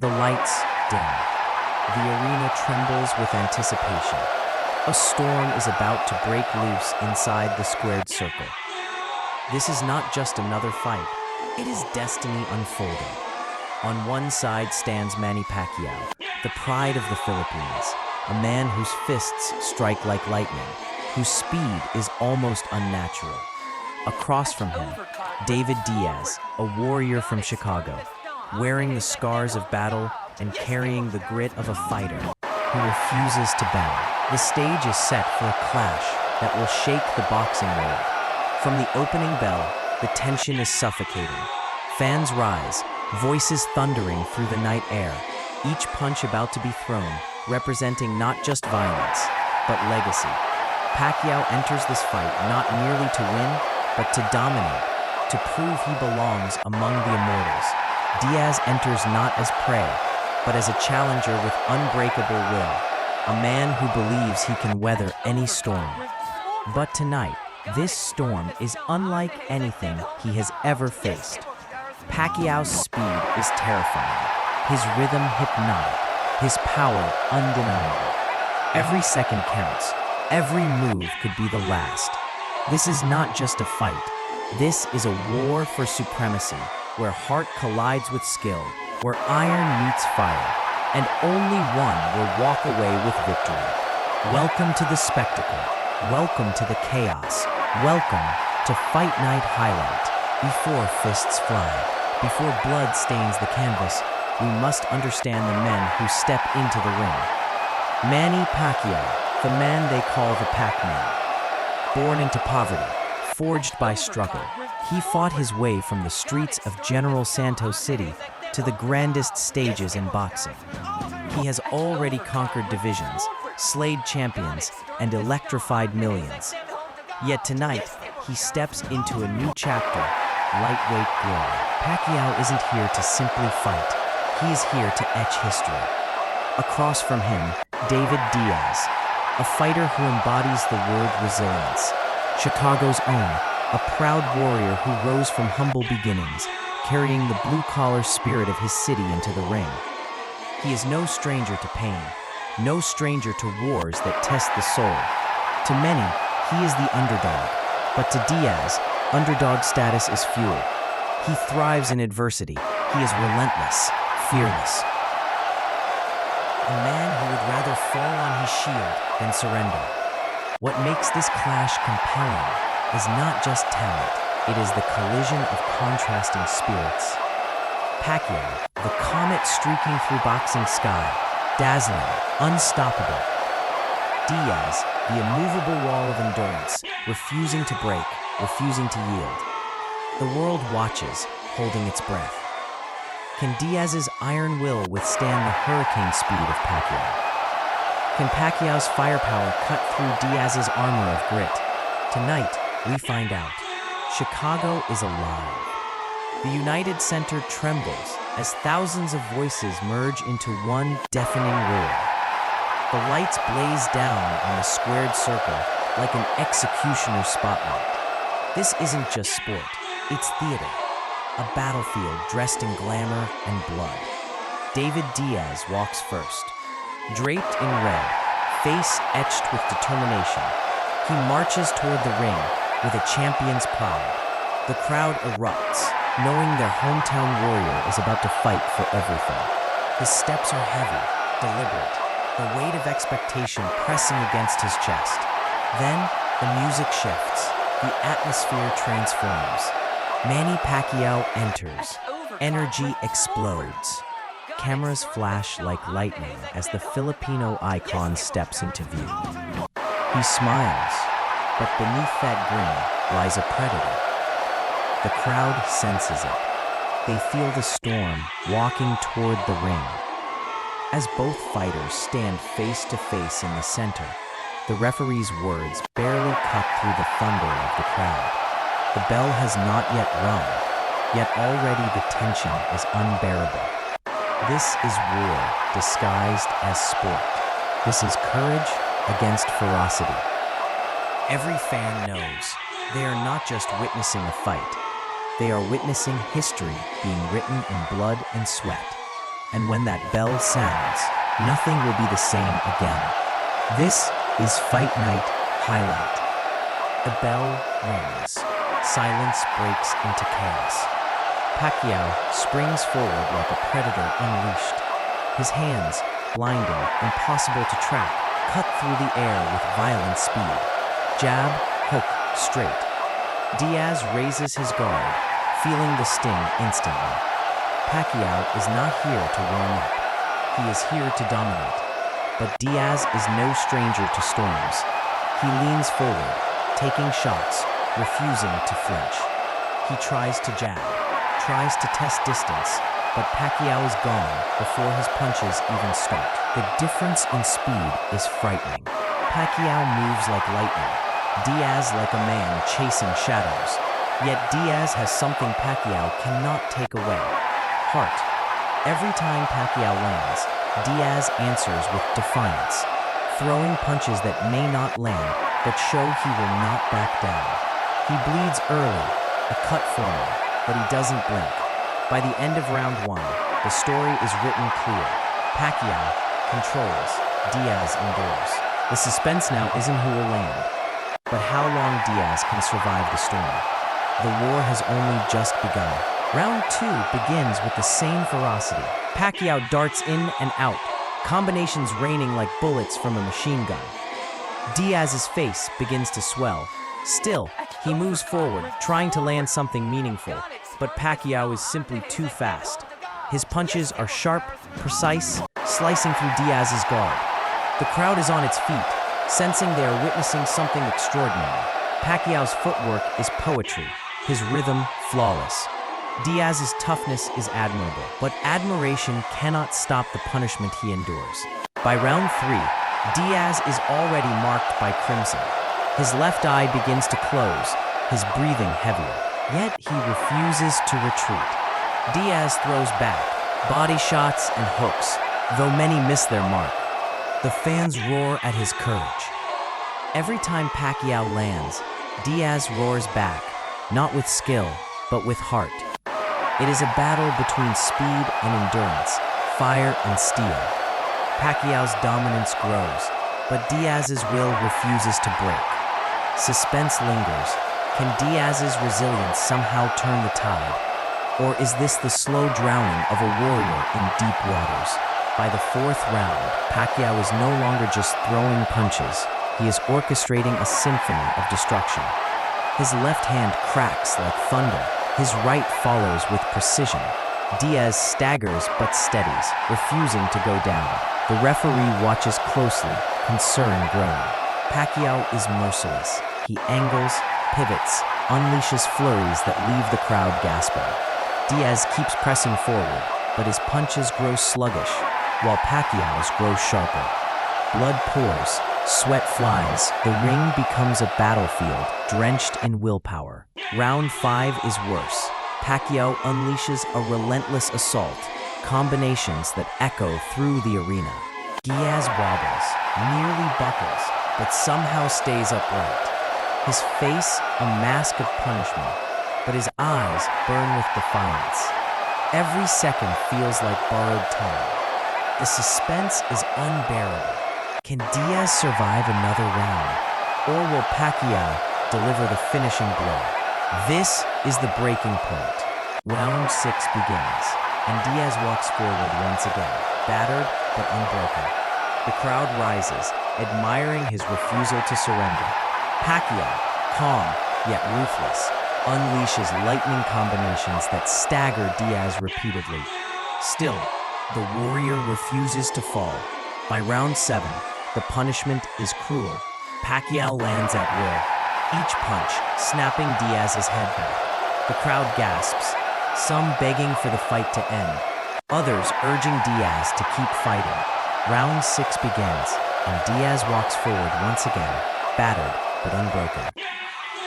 The lights dim. The arena trembles with anticipation. A storm is about to break loose inside the squared circle. This is not just another fight. It is destiny unfolding. On one side stands Manny Pacquiao, the pride of the Philippines, a man whose fists strike like lightning, whose speed is almost unnatural. Across from him, David Diaz, a warrior from Chicago, wearing the scars of battle and carrying the grit of a fighter who refuses to bend. The stage is set for a clash that will shake the boxing world. From the opening bell, the tension is suffocating. Fans rise, voices thundering through the night air, each punch about to be thrown, representing not just violence, but legacy. Pacquiao enters this fight not merely to win, but to dominate, to prove he belongs among the immortals. Diaz enters not as prey, but as a challenger with unbreakable will, a man who believes he can weather any storm. But tonight, this storm is unlike anything he has ever faced. Pacquiao's speed is terrifying, his rhythm hypnotic, his power undeniable. Every second counts, every move could be the last. This is not just a fight. This is a war for supremacy, where heart collides with skill, where iron meets fire, and only one will walk away with victory. Welcome to the spectacle. Welcome to the chaos. Welcome to Fight Night Highlight. Before fists fly, before blood stains the canvas, we must understand the men who step into the ring. Manny Pacquiao, the man they call the Pac-Man. Born into poverty, forged by struggle, he fought his way from the streets of General Santos City to the grandest stages in boxing. He has already conquered divisions, slayed champions, and electrified millions. Yet tonight, he steps into a new chapter, lightweight glory. Pacquiao isn't here to simply fight. He is here to etch history. Across from him, David Diaz, a fighter who embodies the word resilience. Chicago's own, a proud warrior who rose from humble beginnings, carrying the blue-collar spirit of his city into the ring. He is no stranger to pain, no stranger to wars that test the soul. To many, he is the underdog, but to Diaz, underdog status is fuel. He thrives in adversity. He is relentless, fearless. A man who would rather fall on his shield than surrender. What makes this clash compelling is not just talent, it is the collision of contrasting spirits. Pacquiao, the comet streaking through boxing sky, dazzling, unstoppable. Diaz, the immovable wall of endurance, refusing to break, refusing to yield. The world watches, holding its breath. Can Diaz's iron will withstand the hurricane speed of Pacquiao? Can Pacquiao's firepower cut through Diaz's armor of grit? Tonight, we find out. Chicago is alive. The United Center trembles as thousands of voices merge into one deafening roar. The lights blaze down on the squared circle like an executioner's spotlight. This isn't just sport, it's theater. A battlefield dressed in glamour and blood. David Diaz walks first. Draped in red, face etched with determination, he marches toward the ring with a champion's pride. The crowd erupts, knowing their hometown warrior is about to fight for everything. His steps are heavy, deliberate, the weight of expectation pressing against his chest. Then, the music shifts, the atmosphere transforms. Manny Pacquiao enters. Energy explodes. Cameras flash like lightning as the Filipino icon steps into view. He smiles, but beneath that grin lies a predator. The crowd senses it. They feel the storm walking toward the ring. As both fighters stand face to face in the center, the referee's words barely cut through the thunder of the crowd. The bell has not yet rung, yet already the tension is unbearable. This is war disguised as sport. This is courage against ferocity. Every fan knows they are not just witnessing a fight. They are witnessing history being written in blood and sweat. And when that bell sounds, nothing will be the same again. This is Fight Night Highlight. The bell rings. Silence breaks into chaos. Pacquiao springs forward like a predator unleashed. His hands, blinding, impossible to track, cut through the air with violent speed. Jab, hook, straight. Diaz raises his guard, feeling the sting instantly. Pacquiao is not here to warm up. He is here to dominate. But Diaz is no stranger to storms. He leans forward, taking shots, refusing to flinch. He tries to jab, tries to test distance, but Pacquiao is gone before his punches even start. The difference in speed is frightening. Pacquiao moves like lightning, Diaz like a man chasing shadows. Yet Diaz has something Pacquiao cannot take away: heart. Every time Pacquiao lands, Diaz answers with defiance, throwing punches that may not land but show he will not back down. He bleeds early, a cut forming, but he doesn't blink. By the end of round 1, the story is written clear. Pacquiao controls, Diaz endures. The suspense now isn't who will land, but how long Diaz can survive the storm. The war has only just begun. Round 2 begins with the same ferocity. Pacquiao darts in and out, combinations raining like bullets from a machine gun. Diaz's face begins to swell. Still, he moves forward, trying to land something meaningful, but Pacquiao is simply too fast. His punches are sharp, precise, slicing through Diaz's guard. The crowd is on its feet, sensing they are witnessing something extraordinary. Pacquiao's footwork is poetry, his rhythm flawless. Diaz's toughness is admirable, but admiration cannot stop the punishment he endures. By round 3, Diaz is already marked by crimson. His left eye begins to close, his breathing heavier. Yet he refuses to retreat. Diaz throws back, body shots and hooks, though many miss their mark. The fans roar at his courage. Every time Pacquiao lands, Diaz roars back, not with skill, but with heart. It is a battle between speed and endurance, fire and steel. Pacquiao's dominance grows, but Diaz's will refuses to break. Suspense lingers. Can Diaz's resilience somehow turn the tide? Or is this the slow drowning of a warrior in deep waters? By the 4th round, Pacquiao is no longer just throwing punches. He is orchestrating a symphony of destruction. His left hand cracks like thunder. His right follows with precision. Diaz staggers but steadies, refusing to go down. The referee watches closely, concern growing. Pacquiao is merciless. He angles, pivots, unleashes flurries that leave the crowd gasping. Diaz keeps pressing forward, but his punches grow sluggish, while Pacquiao's grow sharper. Blood pours, sweat flies, the ring becomes a battlefield, drenched in willpower. Round 5 is worse. Pacquiao unleashes a relentless assault, combinations that echo through the arena. Diaz wobbles, nearly buckles, but somehow stays upright. His face a mask of punishment, but his eyes burn with defiance. Every second feels like borrowed time. The suspense is unbearable. Can Diaz survive another round, or will Pacquiao deliver the finishing blow? This is the breaking point. Round 6 begins, and Diaz walks forward once again, battered but unbroken. The crowd rises, admiring his refusal to surrender. Pacquiao, calm yet ruthless, unleashes lightning combinations that stagger Diaz repeatedly. Still, the warrior refuses to fall. By round 7, the punishment is cruel. Pacquiao lands at will, each punch snapping Diaz's head back. The crowd gasps, some begging for the fight to end, others urging Diaz to keep fighting. Round 6 begins, and Diaz walks forward once again, battered but unbroken.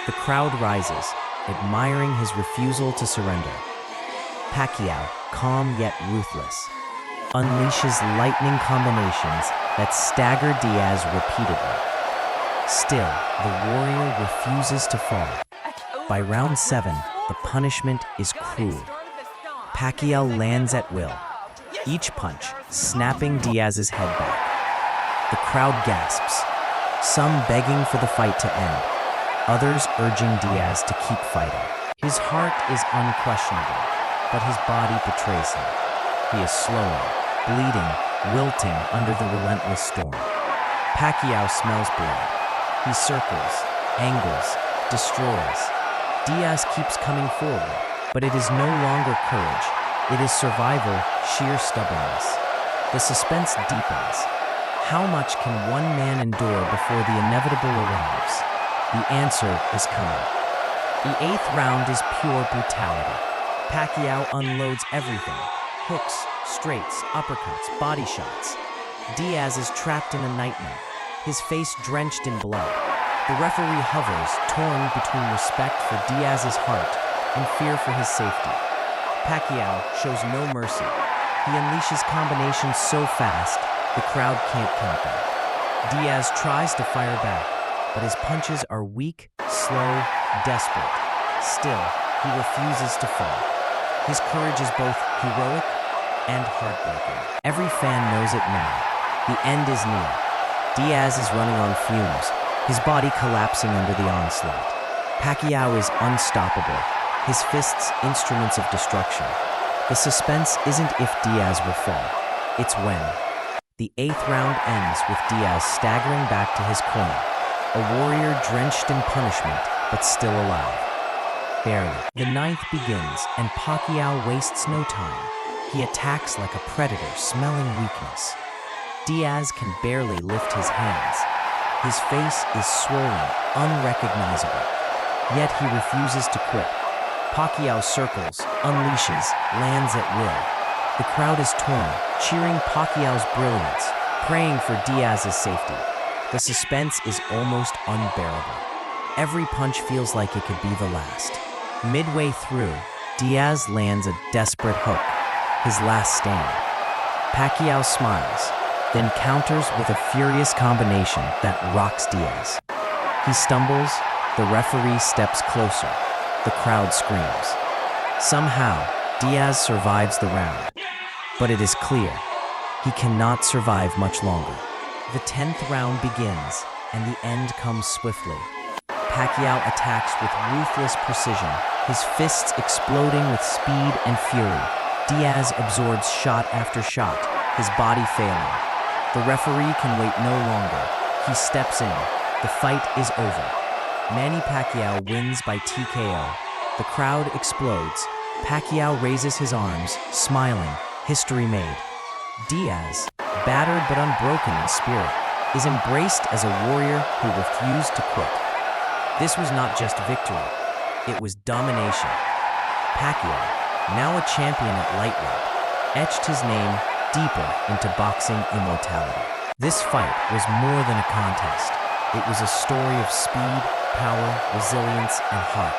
The crowd rises, admiring his refusal to surrender. Pacquiao, calm yet ruthless, unleashes lightning combinations that stagger Diaz repeatedly. Still, the warrior refuses to fall. By round 7, the punishment is cruel. Pacquiao lands at will, each punch snapping Diaz's head back. The crowd gasps, some begging for the fight to end, others urging Diaz to keep fighting. His heart is unquestionable, but his body betrays him. He is slowing, bleeding, wilting under the relentless storm. Pacquiao smells blood. He circles, angles, destroys. Diaz keeps coming forward, but it is no longer courage. It is survival, sheer stubbornness. The suspense deepens. How much can one man endure before the inevitable arrives? The answer is coming. The 8th round is pure brutality. Pacquiao unloads everything. Hooks, straights, uppercuts, body shots. Diaz is trapped in a nightmare, his face drenched in blood. The referee hovers, torn between respect for Diaz's heart and fear for his safety. Pacquiao shows no mercy. He unleashes combinations so fast, the crowd can't count them. Diaz tries to fire back, but his punches are weak, slow, desperate. Still, he refuses to fall. His courage is both heroic and heartbreaking. Every fan knows it now. The end is near. Diaz is running on fumes, his body collapsing under the onslaught. Pacquiao is unstoppable, his fists instruments of destruction. The suspense isn't if Diaz will fall, it's when. The 8th round ends with Diaz staggering back to his corner, a warrior drenched in punishment, but still alive. Barely. The 9th begins, and Pacquiao wastes no time. He attacks like a predator, smelling weakness. Diaz can barely lift his hands. His face is swollen, unrecognizable. Yet he refuses to quit. Pacquiao circles, unleashes, lands at will. The crowd is torn, cheering Pacquiao's brilliance, praying for Diaz's safety. The suspense is almost unbearable. Every punch feels like it could be the last. Midway through, Diaz lands a desperate hook, his last stand. Pacquiao smiles, then counters with a furious combination that rocks Diaz. He stumbles, the referee steps closer, the crowd screams. Somehow, Diaz survives the round, but it is clear he cannot survive much longer. The 10th round begins, and the end comes swiftly. Pacquiao attacks with ruthless precision, his fists exploding with speed and fury. Diaz absorbs shot after shot, his body failing. The referee can wait no longer. He steps in. The fight is over. Manny Pacquiao wins by TKO. The crowd explodes. Pacquiao raises his arms, smiling, history made. Diaz, battered but unbroken in spirit, is embraced as a warrior who refused to quit. This was not just victory, it was domination. Pacquiao, now a champion at lightweight, etched his name deeper into boxing immortality. This fight was more than a contest. It was a story of speed, power, resilience, and heart.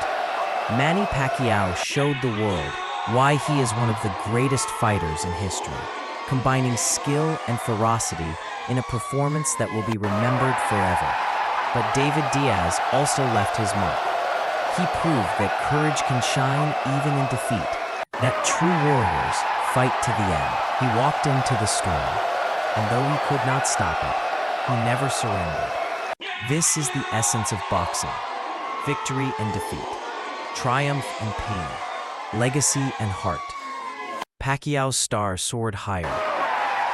Manny Pacquiao showed the world why he is one of the greatest fighters in history, combining skill and ferocity in a performance that will be remembered forever. But David Diaz also left his mark. He proved that courage can shine even in defeat, that true warriors fight to the end. He walked into the storm, and though he could not stop it, he never surrendered. This is the essence of boxing: victory and defeat, triumph and pain, legacy and heart. Pacquiao's star soared higher,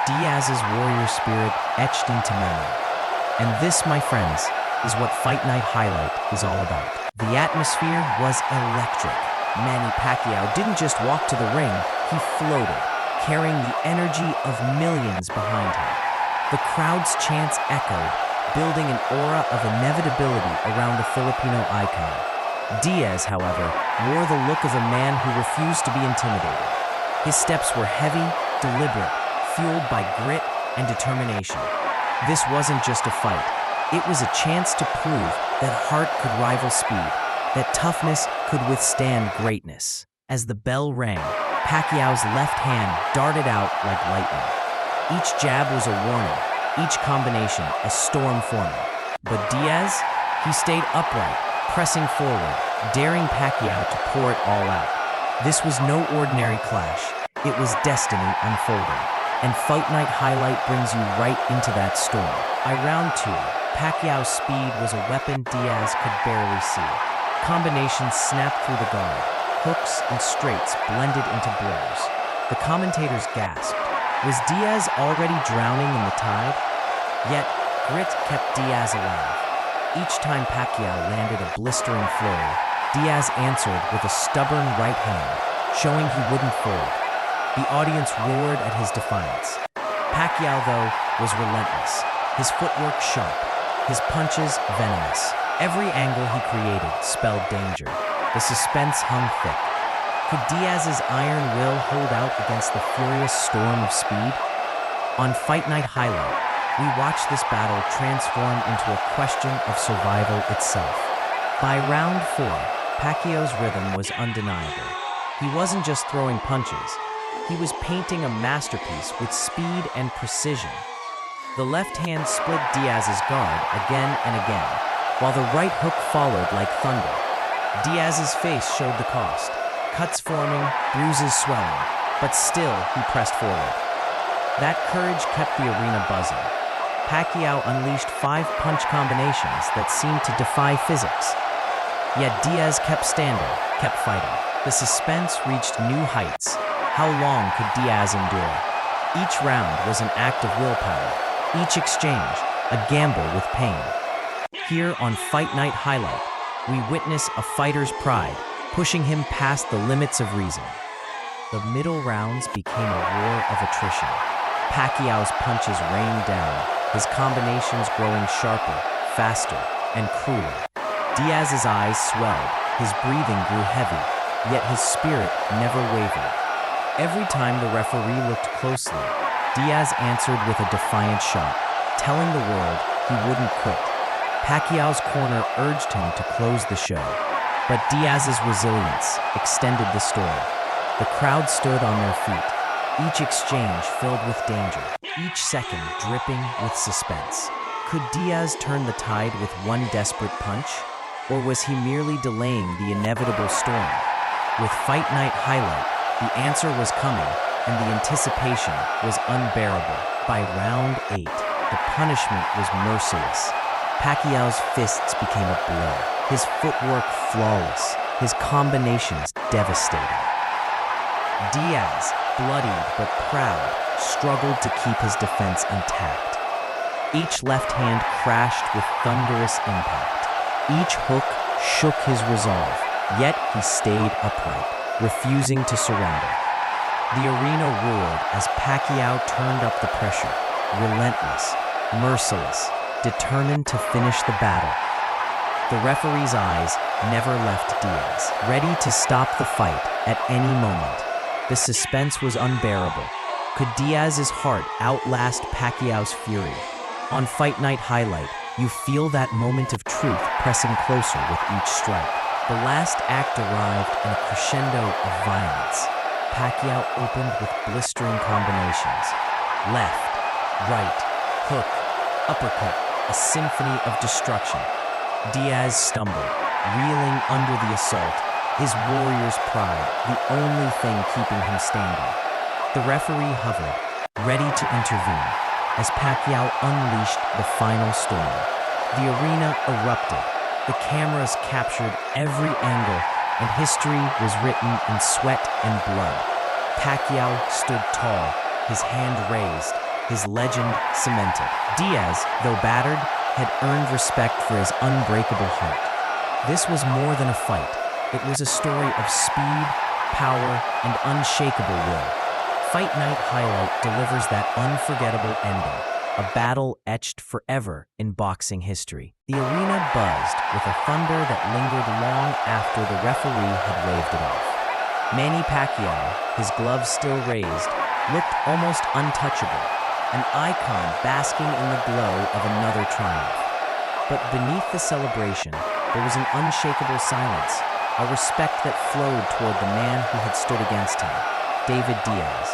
Diaz's warrior spirit etched into memory. And this, my friends, is what Fight Night Highlight is all about. The atmosphere was electric. Manny Pacquiao didn't just walk to the ring, he floated, carrying the energy of millions behind him. The crowd's chants echoed, building an aura of inevitability around the Filipino icon. Diaz, however, wore the look of a man who refused to be intimidated. His steps were heavy, deliberate, fueled by grit and determination. This wasn't just a fight. It was a chance to prove that heart could rival speed, that toughness could withstand greatness. As the bell rang, Pacquiao's left hand darted out like lightning. Each jab was a warning, each combination a storm forming. But Diaz, he stayed upright, pressing forward, daring Pacquiao to pour it all out. This was no ordinary clash. It was destiny unfolding. And Fight Night Highlight brings you right into that storm. Round 2. Pacquiao's speed was a weapon Diaz could barely see. Combinations snapped through the guard. Hooks and straights blended into blows. The commentators gasped. Was Diaz already drowning in the tide? Yet, grit kept Diaz alive. Each time Pacquiao landed a blistering flurry, Diaz answered with a stubborn right hand, showing he wouldn't fold. The audience roared at his defiance. Pacquiao, though, was relentless. His footwork sharp, his punches venomous. Every angle he created spelled danger. The suspense hung thick. Could Diaz's iron will hold out against the furious storm of speed? On Fight Night Highlight, we watched this battle transform into a question of survival itself. By round 4, Pacquiao's rhythm was undeniable. He wasn't just throwing punches. He was painting a masterpiece with speed and precision. The left hand split Diaz's guard again and again, while the right hook followed like thunder. Diaz's face showed the cost. Cuts forming, bruises swelling, but still he pressed forward. That courage kept the arena buzzing. Pacquiao unleashed 5 punch combinations that seemed to defy physics. Yet Diaz kept standing, kept fighting. The suspense reached new heights. How long could Diaz endure? Each round was an act of willpower. Each exchange, a gamble with pain. Here on Fight Night Highlight, we witness a fighter's pride, pushing him past the limits of reason. The middle rounds became a war of attrition. Pacquiao's punches rained down, his combinations growing sharper, faster, and crueler. Diaz's eyes swelled, his breathing grew heavy, yet his spirit never wavered. Every time the referee looked closely, Diaz answered with a defiant shot, telling the world he wouldn't quit. Pacquiao's corner urged him to close the show, but Diaz's resilience extended the story. The crowd stood on their feet, each exchange filled with danger, each second dripping with suspense. Could Diaz turn the tide with one desperate punch? Or was he merely delaying the inevitable storm? With Fight Night Highlight, the answer was coming, and the anticipation was unbearable. By round 8, the punishment was merciless. Pacquiao's fists became a blur, his footwork flawless, his combinations devastating. Diaz, bloodied but proud, struggled to keep his defense intact. Each left hand crashed with thunderous impact. Each hook shook his resolve, yet he stayed upright, refusing to surrender. The arena roared as Pacquiao turned up the pressure, relentless, merciless, determined to finish the battle. The referee's eyes never left Diaz, ready to stop the fight at any moment. The suspense was unbearable. Could Diaz's heart outlast Pacquiao's fury? On Fight Night Highlight, you feel that moment of truth pressing closer with each strike. The last act arrived in a crescendo of violence. Pacquiao opened with blistering combinations. Left, right, hook, uppercut, a symphony of destruction. Diaz stumbled, reeling under the assault, his warrior's pride the only thing keeping him standing. The referee hovered, ready to intervene, as Pacquiao unleashed the final storm. The arena erupted. The cameras captured every angle, and history was written in sweat and blood. Pacquiao stood tall, his hand raised, his legend cemented. Diaz, though battered, had earned respect for his unbreakable heart. This was more than a fight. It was a story of speed, power, and unshakable will. Fight Night Highlight delivers that unforgettable ending, a battle etched forever in boxing history. The arena buzzed with a thunder that lingered long after the referee had waved it off. Manny Pacquiao, his gloves still raised, looked almost untouchable, an icon basking in the glow of another triumph. But beneath the celebration, there was an unshakable silence, a respect that flowed toward the man who had stood against him, David Diaz.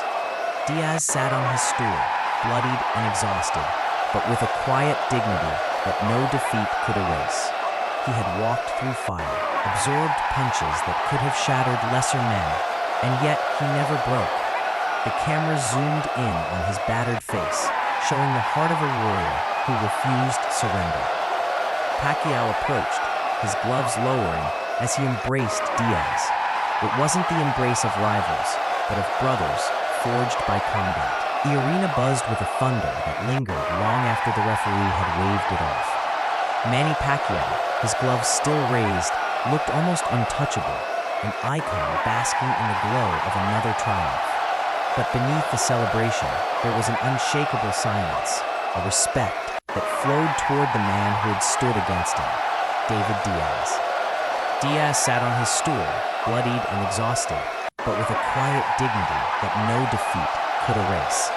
Diaz sat on his stool, bloodied and exhausted, but with a quiet dignity that no defeat could erase. He had walked through fire, absorbed punches that could have shattered lesser men, and yet he never broke. The camera zoomed in on his battered face, showing the heart of a warrior who refused surrender. Pacquiao approached, his gloves lowering as he embraced Diaz. It wasn't the embrace of rivals, but of brothers forged by combat. The arena buzzed with a thunder that lingered long after the referee had waved it off. Manny Pacquiao, his gloves still raised, looked almost untouchable, an icon basking in the glow of another triumph. But beneath the celebration, there was an unshakable silence, a respect that flowed toward the man who had stood against him, David Diaz. Diaz sat on his stool, bloodied and exhausted, but with a quiet dignity that no defeat could erase.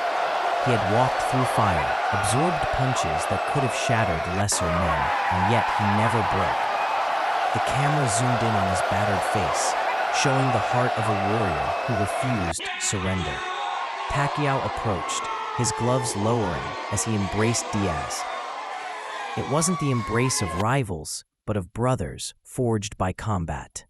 He had walked through fire, absorbed punches that could have shattered lesser men, and yet he never broke. The camera zoomed in on his battered face, showing the heart of a warrior who refused surrender. Pacquiao approached, his gloves lowering as he embraced Diaz. It wasn't the embrace of rivals, but of brothers forged by combat.